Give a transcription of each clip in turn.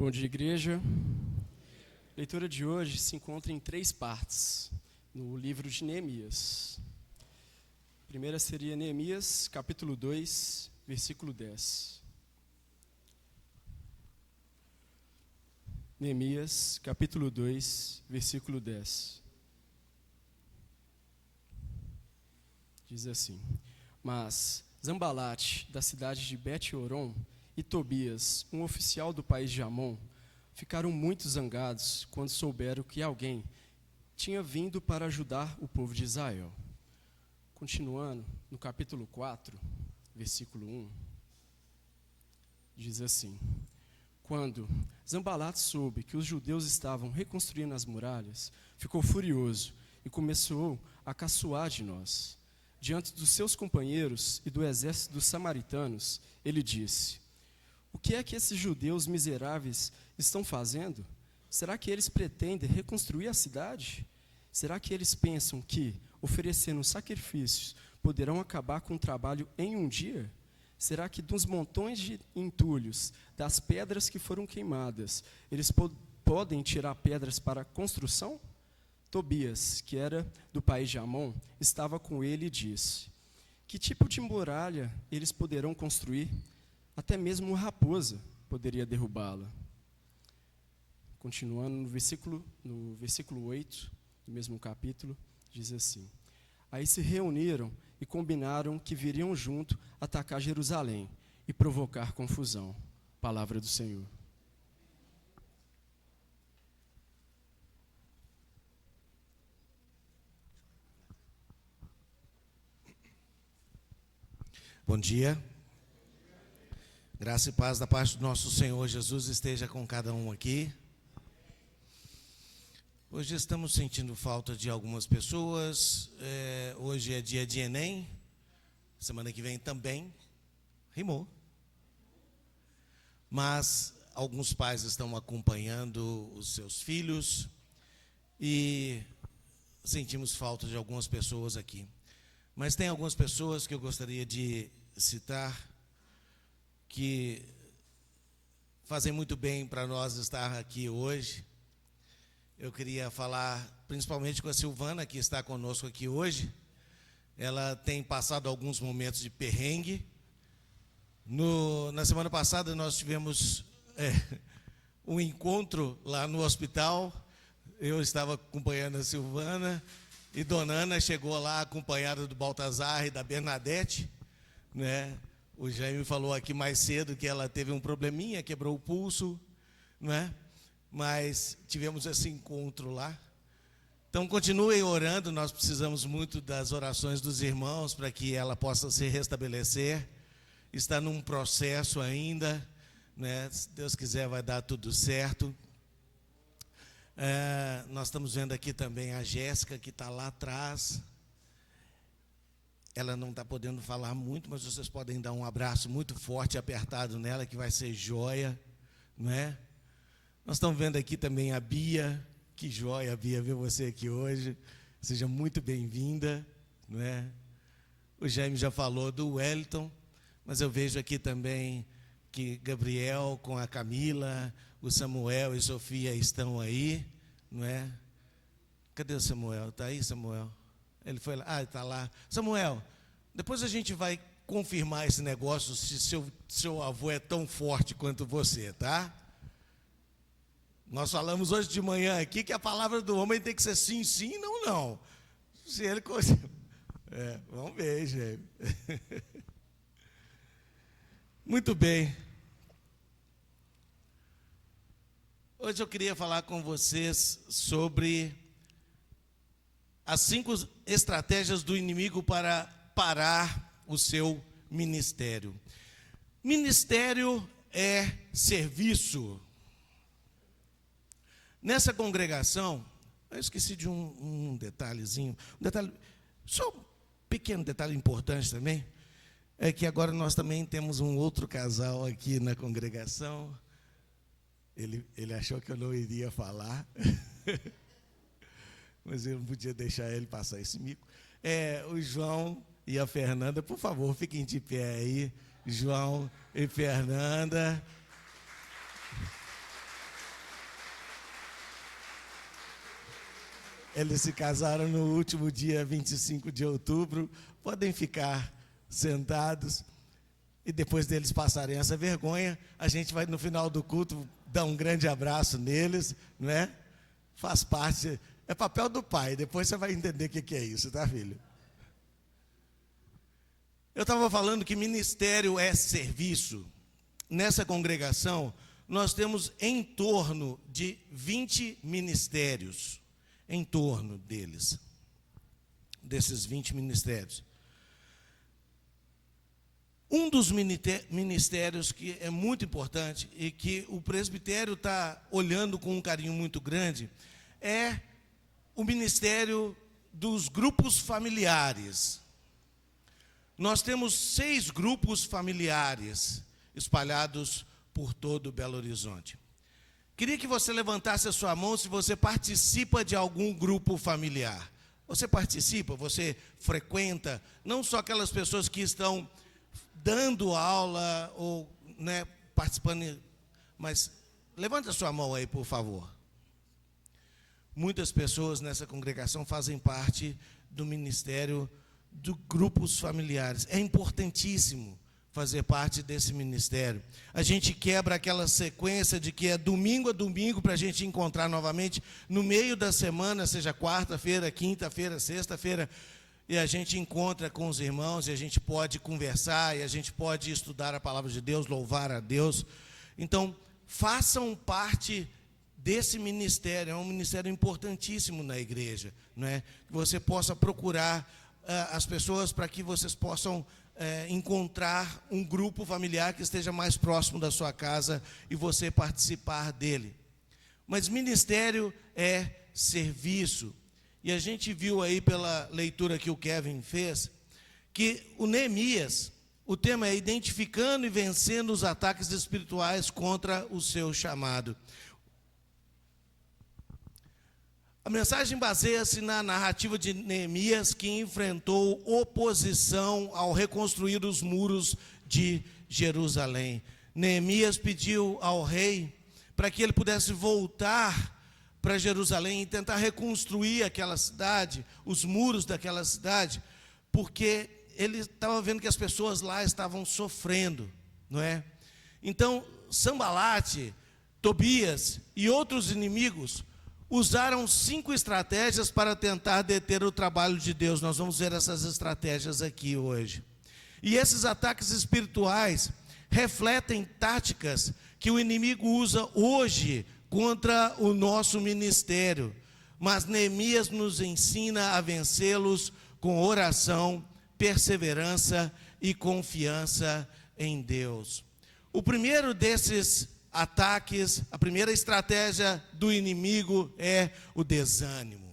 Bom dia, igreja. A leitura de hoje se encontra em 3 partes, no livro de Neemias. A primeira seria Neemias, capítulo 2, versículo 10. Neemias, capítulo 2, versículo 10. Diz assim: Mas Zambalate, da cidade de Bet-Horon, e Tobias, um oficial do país de Amon, ficaram muito zangados quando souberam que alguém tinha vindo para ajudar o povo de Israel. Continuando, no capítulo 4, versículo 1, diz assim: Quando Zambalate soube que os judeus estavam reconstruindo as muralhas, ficou furioso e começou a caçoar de nós. Diante dos seus companheiros e do exército dos samaritanos, ele disse: O que é que esses judeus miseráveis estão fazendo? Será que eles pretendem reconstruir a cidade? Será que eles pensam que, oferecendo sacrifícios, poderão acabar com o trabalho em um dia? Será que dos montões de entulhos, das pedras que foram queimadas, eles podem tirar pedras para a construção? Tobias, que era do país de Amon, estava com ele e disse: Que tipo de muralha eles poderão construir? Até mesmo uma raposa poderia derrubá-la. Continuando no versículo 8, do mesmo capítulo, diz assim: Aí se reuniram e combinaram que viriam junto atacar Jerusalém e provocar confusão. Palavra do Senhor. Bom dia. Graça e paz da parte do nosso Senhor Jesus esteja com cada um aqui. Hoje estamos sentindo falta de algumas pessoas. Hoje é dia de Enem. Semana que vem também. Rimou. Mas alguns pais estão acompanhando os seus filhos e sentimos falta de algumas pessoas aqui. Mas tem algumas pessoas que eu gostaria de citar que fazem muito bem para nós estar aqui hoje. Eu queria falar principalmente com a Silvana, que está conosco aqui hoje. Ela tem passado alguns momentos de perrengue. Na semana passada nós tivemos um encontro lá no hospital. Eu estava acompanhando a Silvana e Dona Ana chegou lá acompanhada do Baltazar e da Bernadette, né? O Jaime falou aqui mais cedo que ela teve um probleminha, quebrou o pulso, não é? Mas tivemos esse encontro lá. Então, continuem orando, nós precisamos muito das orações dos irmãos para que ela possa se restabelecer. Está num processo ainda, né? Se Deus quiser vai dar tudo certo. Nós estamos vendo aqui também a Jéssica, que está lá atrás. Ela não está podendo falar muito, mas vocês podem dar um abraço muito forte e apertado nela, que vai ser joia, não é? Nós estamos vendo aqui também a Bia. Que joia, Bia, ver você aqui hoje. Seja muito bem-vinda, não é? O Jaime já falou do Wellington, mas eu vejo aqui também que Gabriel com a Camila, o Samuel e Sofia estão aí, não é? Cadê o Samuel? Está aí, Samuel? Ele foi lá, está lá. Samuel, depois a gente vai confirmar esse negócio, se seu avô é tão forte quanto você, tá? Nós falamos hoje de manhã aqui que a palavra do homem tem que ser sim, sim, não, não. Se ele vamos ver, gente. Muito bem. Hoje eu queria falar com vocês sobre as 5 estratégias do inimigo para parar o seu ministério. Ministério é serviço. Nessa congregação, eu esqueci de um detalhezinho. Só um pequeno detalhe importante também, é que agora nós também temos um outro casal aqui na congregação. Ele achou que eu não iria falar. Mas eu não podia deixar ele passar esse mico. O João e a Fernanda, por favor, fiquem de pé aí. João e Fernanda. Eles se casaram no último dia 25 de outubro. Podem ficar sentados. E depois deles passarem essa vergonha, a gente vai no final do culto dar um grande abraço neles, não é? Faz parte, é papel do pai. Depois você vai entender o que é isso, tá, filho? Eu estava falando que ministério é serviço. Nessa congregação, nós temos em torno de 20 ministérios. Em torno desses 20 ministérios. Um dos ministérios que é muito importante e que o presbitério está olhando com um carinho muito grande é o ministério dos grupos familiares. Nós temos 6 grupos familiares espalhados por todo Belo Horizonte. Queria que você levantasse a sua mão se você participa de algum grupo familiar. Você participa, você frequenta, não só aquelas pessoas que estão dando aula ou, né, participando, mas levante a sua mão aí, por favor. Muitas pessoas nessa congregação fazem parte do ministério de grupos familiares. É importantíssimo fazer parte desse ministério. A gente quebra aquela sequência de que é domingo a domingo para a gente encontrar novamente no meio da semana, seja quarta-feira, quinta-feira, sexta-feira, e a gente encontra com os irmãos, e a gente pode conversar, e a gente pode estudar a palavra de Deus, louvar a Deus. Então, façam parte desse ministério, é um ministério importantíssimo na igreja, não é? Que você possa procurar as pessoas para que vocês possam encontrar um grupo familiar que esteja mais próximo da sua casa e você participar dele. Mas ministério é serviço. E a gente viu aí pela leitura que o Kevin fez, que o Neemias, o tema é identificando e vencendo os ataques espirituais contra o seu chamado. A mensagem baseia-se na narrativa de Neemias, que enfrentou oposição ao reconstruir os muros de Jerusalém. Neemias pediu ao rei para que ele pudesse voltar para Jerusalém e tentar reconstruir aquela cidade, os muros daquela cidade, porque ele estava vendo que as pessoas lá estavam sofrendo, não é? Então, Sambalate, Tobias e outros inimigos usaram 5 estratégias para tentar deter o trabalho de Deus. Nós vamos ver essas estratégias aqui hoje. E esses ataques espirituais refletem táticas que o inimigo usa hoje contra o nosso ministério. Mas Neemias nos ensina a vencê-los com oração, perseverança e confiança em Deus. O primeiro desses ataques, a primeira estratégia do inimigo é o desânimo,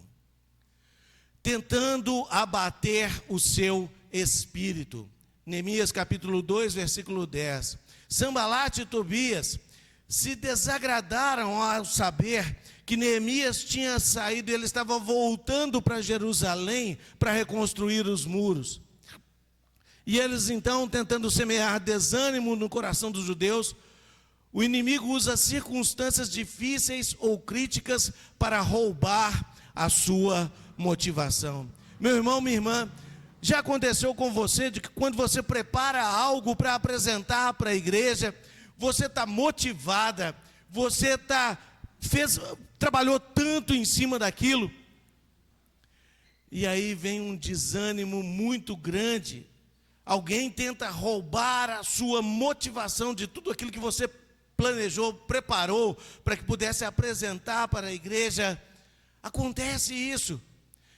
tentando abater o seu espírito. Neemias capítulo 2, versículo 10. Sambalate e Tobias se desagradaram ao saber que Neemias tinha saído e ele estava voltando para Jerusalém para reconstruir os muros. E eles então, tentando semear desânimo no coração dos judeus, o inimigo usa circunstâncias difíceis ou críticas para roubar a sua motivação. Meu irmão, minha irmã, já aconteceu com você de que quando você prepara algo para apresentar para a igreja, você está motivada, você trabalhou tanto em cima daquilo, e aí vem um desânimo muito grande, alguém tenta roubar a sua motivação de tudo aquilo que você planejou, preparou para que pudesse apresentar para a igreja. Acontece isso.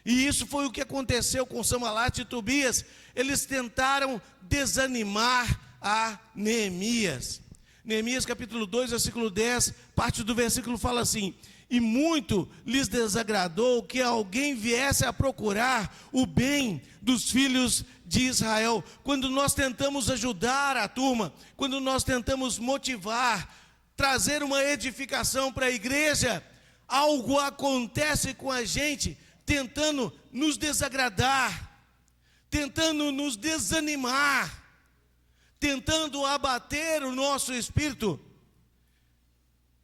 E isso foi o que aconteceu com Sambalate e Tobias. Eles tentaram desanimar a Neemias. Neemias capítulo 2, versículo 10, parte do versículo fala assim: e muito lhes desagradou que alguém viesse a procurar o bem dos filhos de Israel. Quando nós tentamos ajudar a turma, quando nós tentamos motivar, trazer uma edificação para a igreja, algo acontece com a gente, tentando nos desagradar, tentando nos desanimar, tentando abater o nosso espírito.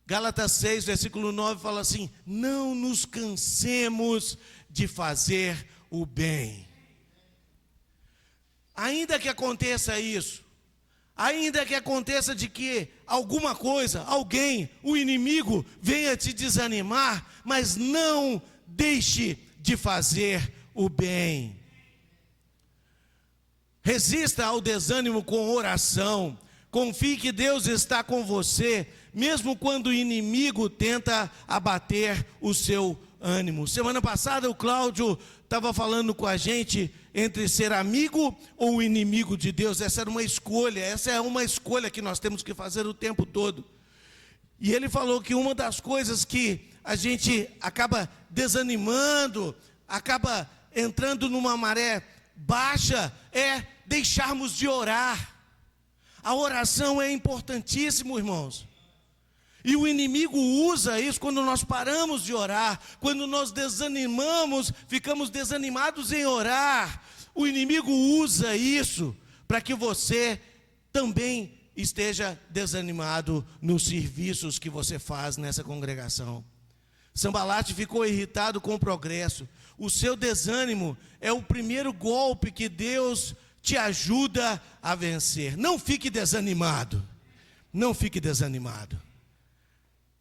Gálatas 6, versículo 9 fala assim: não nos cansemos de fazer o bem. Ainda que aconteça isso, ainda que aconteça de que alguma coisa, alguém, o inimigo venha te desanimar, mas não deixe de fazer o bem. Resista ao desânimo com oração. Confie que Deus está com você, mesmo quando o inimigo tenta abater o seu ânimo. Semana passada o Cláudio estava falando com a gente entre ser amigo ou inimigo de Deus. Essa era uma escolha, essa é uma escolha que nós temos que fazer o tempo todo. E ele falou que uma das coisas que a gente acaba desanimando, acaba entrando numa maré baixa, é deixarmos de orar. A oração é importantíssima, irmãos. E o inimigo usa isso quando nós paramos de orar, quando nós desanimamos, ficamos desanimados em orar. O inimigo usa isso para que você também esteja desanimado nos serviços que você faz nessa congregação. Sanbalate ficou irritado com o progresso. O seu desânimo é o primeiro golpe que Deus te ajuda a vencer. Não fique desanimado. Não fique desanimado.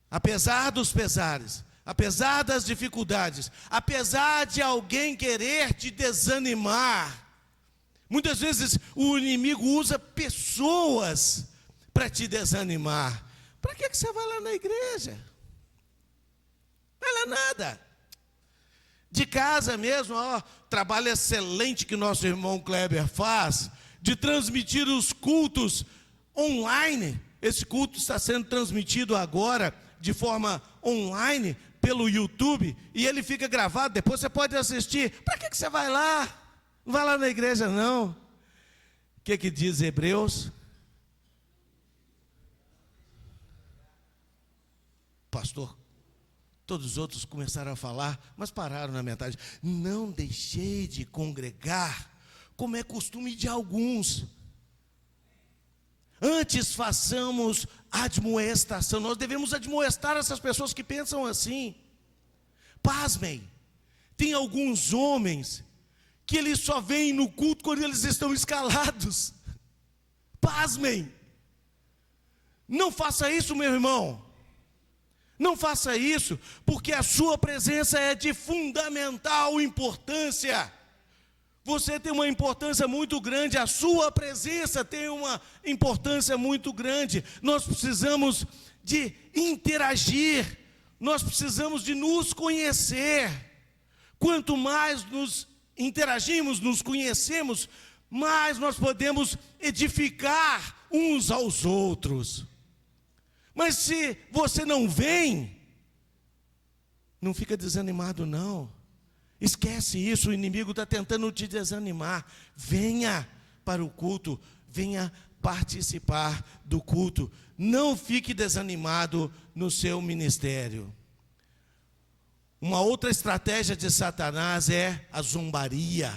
Apesar dos pesares, apesar das dificuldades, apesar de alguém querer te desanimar, muitas vezes o inimigo usa pessoas para te desanimar. Para que você vai lá na igreja? Não vai lá nada. De casa mesmo, trabalho excelente que nosso irmão Kleber faz, de transmitir os cultos online. Esse culto está sendo transmitido agora de forma online pelo YouTube, e ele fica gravado, depois você pode assistir. Para que você vai lá? Não vai lá na igreja não. O que diz Hebreus? Pastor, todos os outros começaram a falar, mas pararam na metade. Não deixei de congregar, como é costume de alguns. Antes façamos admoestação. Nós devemos admoestar essas pessoas que pensam assim. Pasmem, tem alguns homens que eles só vêm no culto quando eles estão escalados. Pasmem. Não faça isso, meu irmão. Não faça isso, porque a sua presença é de fundamental importância. Você tem uma importância muito grande, a sua presença tem uma importância muito grande. Nós precisamos de interagir, nós precisamos de nos conhecer. Quanto mais nos interagimos, nos conhecemos, mais nós podemos edificar uns aos outros. Mas se você não vem, não fica desanimado não. Esquece isso, o inimigo está tentando te desanimar. Venha para o culto, venha participar do culto. Não fique desanimado no seu ministério. Uma outra estratégia de Satanás é a zombaria,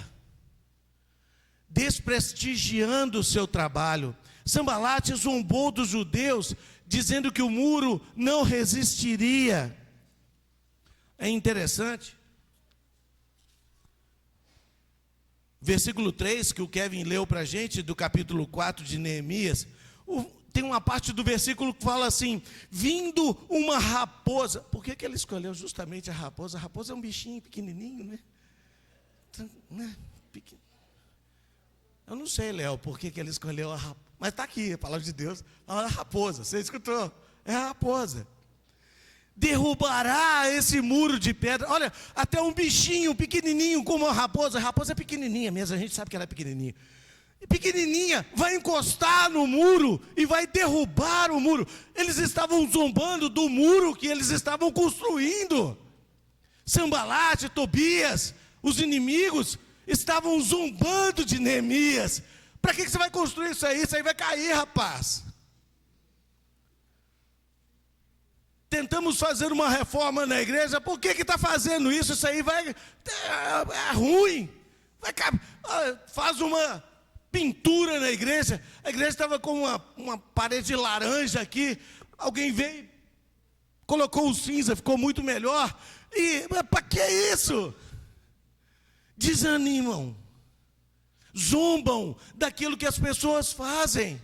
desprestigiando o seu trabalho. Sanbalate zombou dos judeus, dizendo que o muro não resistiria. É interessante. Versículo 3, que o Kevin leu para a gente, do capítulo 4 de Neemias, tem uma parte do versículo que fala assim: vindo uma raposa. Por que ele escolheu justamente a raposa? A raposa é um bichinho pequenininho, né? Eu não sei, Léo, por que ele escolheu a raposa. Mas está aqui, a palavra de Deus, a raposa, você escutou? É a raposa. Derrubará esse muro de pedra. Olha, até um bichinho pequenininho como a raposa é pequenininha mesmo, a gente sabe que ela é pequenininha. Pequenininha, vai encostar no muro e vai derrubar o muro. Eles estavam zombando do muro que eles estavam construindo. Sanbalate, Tobias, os inimigos estavam zombando de Neemias. Para que você vai construir isso aí? Isso aí vai cair, rapaz. Tentamos fazer uma reforma na igreja. Por que está fazendo isso? Isso aí é ruim. Faz uma pintura na igreja. A igreja estava com uma parede laranja aqui. Alguém veio, colocou o cinza, ficou muito melhor. E para que isso? Desanimam, zombam daquilo que as pessoas fazem.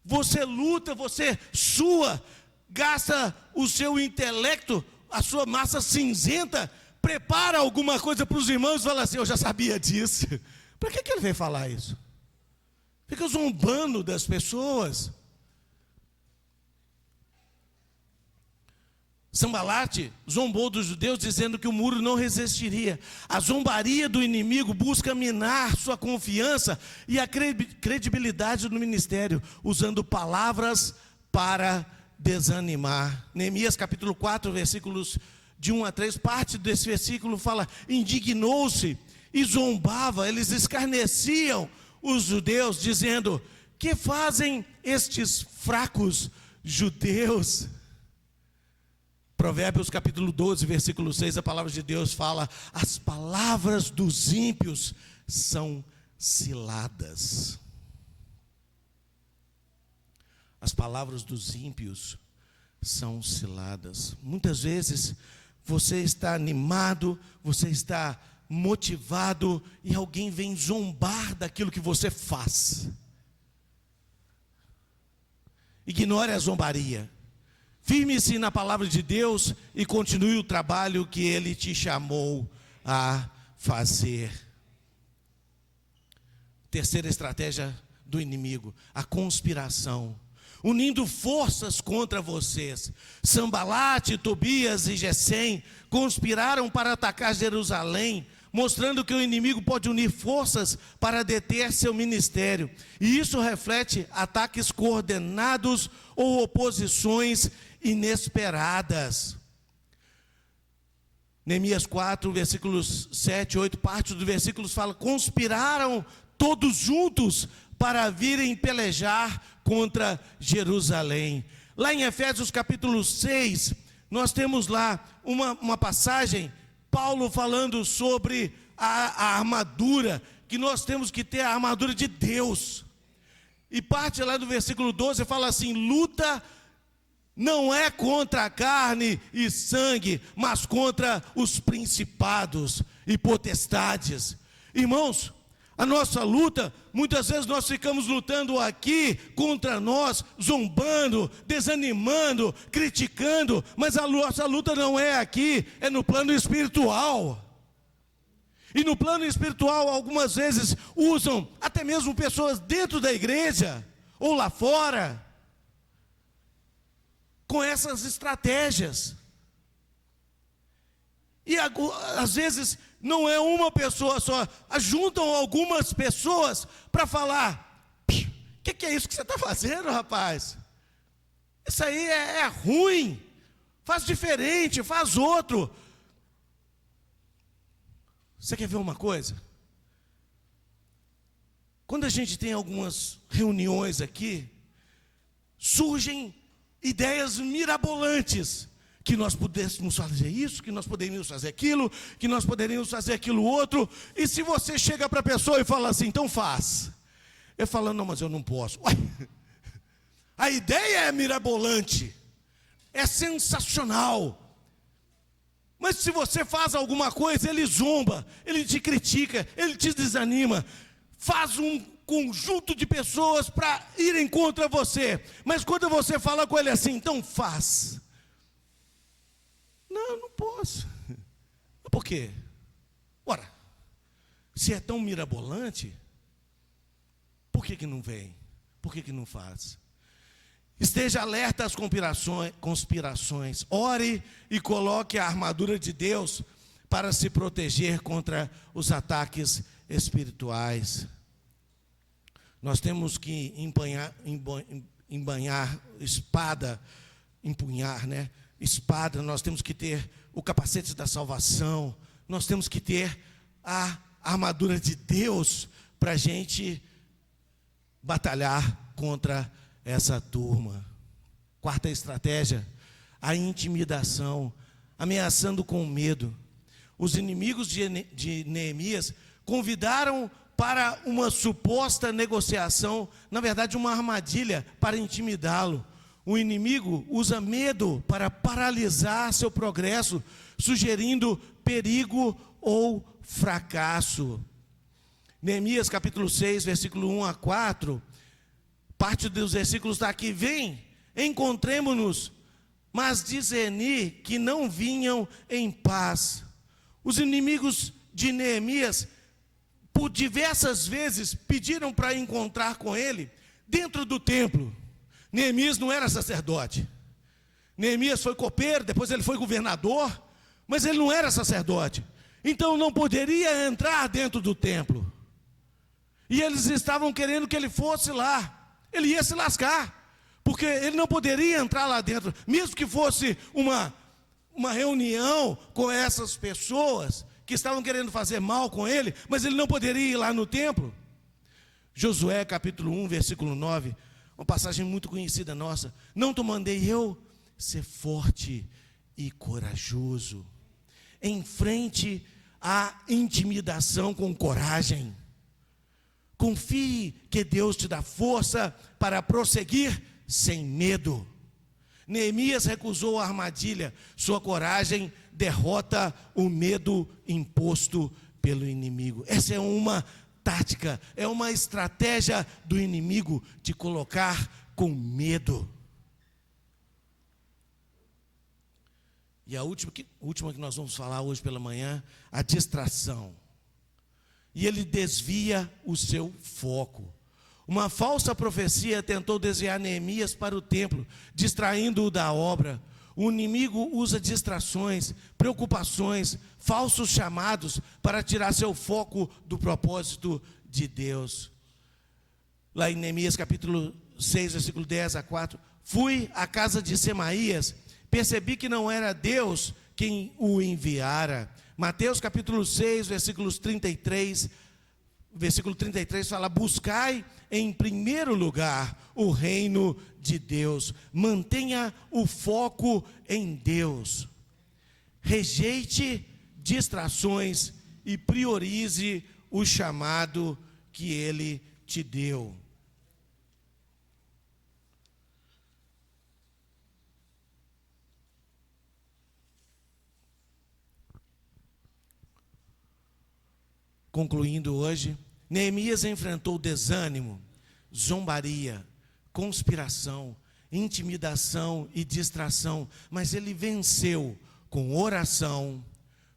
Você luta, você sua, gasta o seu intelecto, a sua massa cinzenta, prepara alguma coisa para os irmãos e fala assim: eu já sabia disso. Para que ele veio falar isso? Fica zombando das pessoas. Sanbalate zombou dos judeus dizendo que o muro não resistiria. A zombaria do inimigo busca minar sua confiança e a credibilidade do ministério, usando palavras para desanimar. Neemias capítulo 4, versículos de 1 a 3, parte desse versículo fala: indignou-se e zombava, eles escarneciam os judeus, dizendo: que fazem estes fracos judeus? Provérbios capítulo 12, versículo 6, a palavra de Deus fala: as palavras dos ímpios são ciladas. As palavras dos ímpios são ciladas. Muitas vezes você está animado, você está motivado e alguém vem zombar daquilo que você faz. Ignore a zombaria. Firme-se na palavra de Deus e continue o trabalho que Ele te chamou a fazer. Terceira estratégia do inimigo: a conspiração, unindo forças contra vocês. Sanbalate, Tobias e Gesem conspiraram para atacar Jerusalém, mostrando que o inimigo pode unir forças para deter seu ministério. E isso reflete ataques coordenados ou oposições inesperadas. Neemias 4, versículos 7 e 8, parte dos versículos fala: conspiraram todos juntos para virem pelejar contra Jerusalém. Lá em Efésios capítulo 6, nós temos lá uma passagem, Paulo falando sobre a armadura, que nós temos que ter a armadura de Deus. E parte lá do versículo 12 fala assim: luta não é contra a carne e sangue, mas contra os principados e potestades. Irmãos, a nossa luta, muitas vezes nós ficamos lutando aqui contra nós, zombando, desanimando, criticando, mas a nossa luta não é aqui, é no plano espiritual. E no plano espiritual, algumas vezes usam até mesmo pessoas dentro da igreja ou lá fora com essas estratégias. E às vezes não é uma pessoa só, juntam algumas pessoas para falar: o que é isso que você está fazendo, rapaz? Isso aí é ruim, faz diferente, faz outro. Você quer ver uma coisa? Quando a gente tem algumas reuniões aqui, surgem ideias mirabolantes, que nós pudéssemos fazer isso, que nós poderíamos fazer aquilo, que nós poderíamos fazer aquilo outro. E se você chega para a pessoa e fala assim: então faz. Ele fala: não, mas eu não posso. Ué, a ideia é mirabolante, é sensacional. Mas se você faz alguma coisa, ele zomba, ele te critica, ele te desanima. Faz um conjunto de pessoas para irem contra você. Mas quando você fala com ele assim: então faz. Não, não posso. Por quê? Ora, se é tão mirabolante, por que não vem? Por que não faz? Esteja alerta às conspirações. Ore e coloque a armadura de Deus para se proteger contra os ataques espirituais. Nós temos que empunhar espada, nós temos que ter o capacete da salvação, nós temos que ter a armadura de Deus para a gente batalhar contra essa turma. Quarta estratégia: a intimidação, ameaçando com medo. Os inimigos de Neemias convidaram para uma suposta negociação, na verdade uma armadilha para intimidá-lo. o inimigo usa medo para paralisar seu progresso, sugerindo perigo ou fracasso. Neemias capítulo 6, versículo 1 a 4, parte dos versículos está aqui: vem, encontremo-nos, mas discerni que não vinham em paz. Os inimigos de Neemias, por diversas vezes, pediram para encontrar com ele dentro do templo. Neemias não era sacerdote. Neemias foi copeiro, depois ele foi governador, mas ele não era sacerdote. Então não poderia entrar dentro do templo. E eles estavam querendo que ele fosse lá. Ele ia se lascar, porque ele não poderia entrar lá dentro, mesmo que fosse uma reunião com essas pessoas que estavam querendo fazer mal com ele, mas ele não poderia ir lá no templo. Josué capítulo 1, versículo 9, uma passagem muito conhecida nossa: não te mandei eu ser forte e corajoso, enfrente a intimidação com coragem. Confie que Deus te dá força para prosseguir sem medo. Neemias recusou a armadilha. Sua coragem derrota o medo imposto pelo inimigo. Essa é uma tática, é uma estratégia do inimigo, de colocar com medo. E a última que nós vamos falar hoje pela manhã, a distração. E ele desvia o seu foco. Uma falsa profecia tentou desviar Neemias para o templo, distraindo-o da obra. O inimigo usa distrações, preocupações, falsos chamados para tirar seu foco do propósito de Deus. Lá em Neemias capítulo 6, versículo 10 a 4, fui à casa de Semaías, percebi que não era Deus quem o enviara. Mateus capítulo 6, versículo 33 fala: buscai em primeiro lugar o reino de Deus, mantenha o foco em Deus, rejeite distrações e priorize o chamado que Ele te deu. Concluindo hoje, Neemias enfrentou desânimo, zombaria, conspiração, intimidação e distração, mas ele venceu com oração,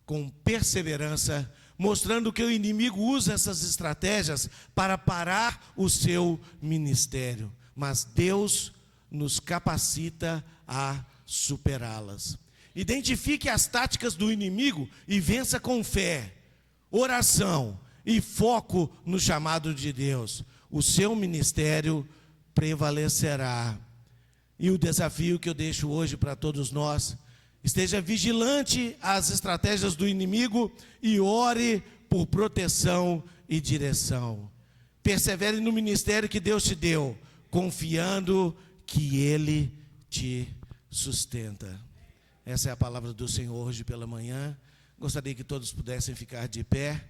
com perseverança, mostrando que o inimigo usa essas estratégias para parar o seu ministério, mas Deus nos capacita a superá-las. Identifique as táticas do inimigo e vença com fé, oração e foco no chamado de Deus. O seu ministério prevalecerá. E o desafio que eu deixo hoje para todos nós: esteja vigilante às estratégias do inimigo e ore por proteção e direção. Persevere no ministério que Deus te deu, confiando que Ele te sustenta. Essa é a palavra do Senhor hoje pela manhã. Gostaria que todos pudessem ficar de pé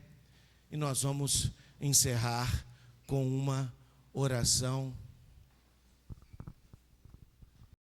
e nós vamos encerrar com uma oração.